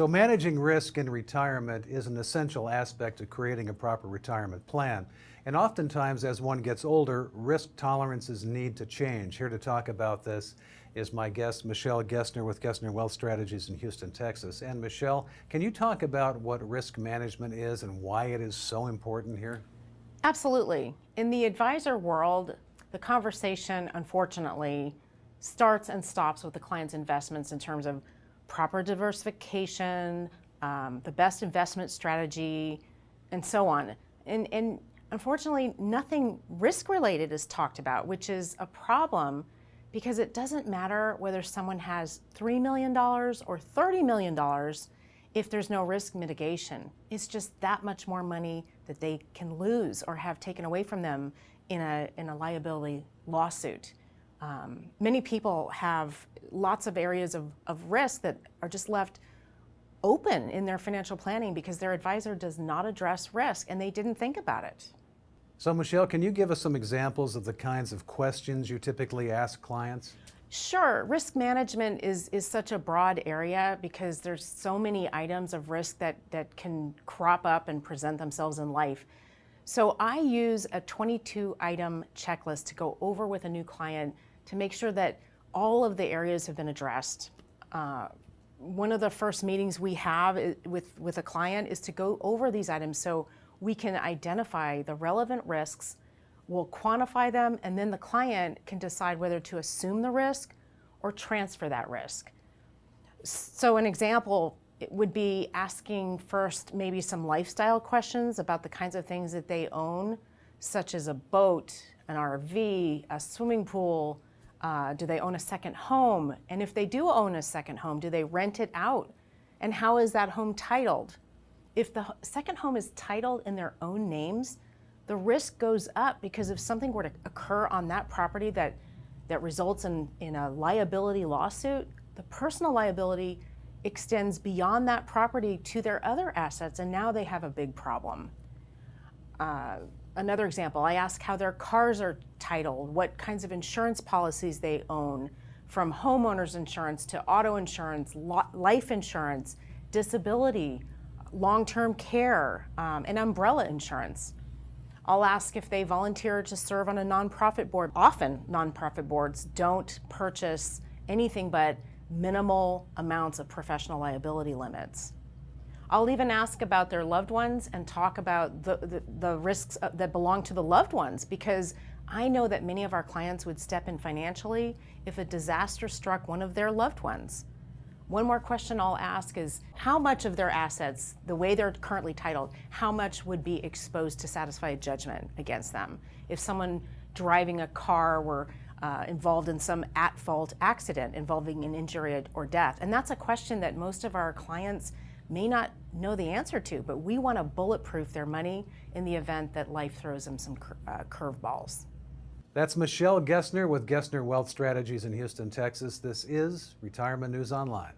So managing risk in retirement is an essential aspect of creating a proper retirement plan. And oftentimes, as one gets older, risk tolerances need to change. Here to talk about this is my guest, Michelle Gessner with Gessner Wealth Strategies in Houston, Texas. And Michelle, can you talk about what risk management is and why it is so important here? Absolutely. In the advisor world, the conversation, unfortunately, starts and stops with the client's investments in terms of proper diversification, the best investment strategy, and so on. And unfortunately, nothing risk-related is talked about, which is a problem because it doesn't matter whether someone has $3 million or $30 million if there's no risk mitigation. It's just that much more money that they can lose or have taken away from them in a liability lawsuit. Many people have lots of areas of risk that are just left open in their financial planning because their advisor does not address risk and they didn't think about it. So Michelle, can you give us some examples of the kinds of questions you typically ask clients? Sure. Risk management is such a broad area because there's so many items of risk that can crop up and present themselves in life. So I use a 22-item checklist to go over with a new client to make sure that all of the areas have been addressed. One of the first meetings we have with a client is to go over these items so we can identify the relevant risks, we'll quantify them, and then the client can decide whether to assume the risk or transfer that risk. So an example would be asking first maybe some lifestyle questions about the kinds of things that they own, such as a boat, an RV, a swimming pool. Do they own a second home? And if they do own a second home, do they rent it out? And how is that home titled? If the second home is titled in their own names, the risk goes up because if something were to occur on that property that results in a liability lawsuit, the personal liability extends beyond that property to their other assets, and now they have a big problem. Another example, I ask how their cars are titled, what kinds of insurance policies they own, from homeowners insurance to auto insurance, life insurance, disability, long-term care, and umbrella insurance. I'll ask if they volunteer to serve on a nonprofit board. Often nonprofit boards don't purchase anything but minimal amounts of professional liability limits. I'll even ask about their loved ones and talk about the risks that belong to the loved ones because I know that many of our clients would step in financially if a disaster struck one of their loved ones. One more question I'll ask is how much of their assets, the way they're currently titled, how much would be exposed to satisfy a judgment against them? If someone driving a car were involved in some at-fault accident involving an injury or death. And that's a question that most of our clients may not know the answer to, but we want to bulletproof their money in the event that life throws them some curveballs. That's Michelle Gessner with Gessner Wealth Strategies in Houston, Texas. This is Retirement News Online.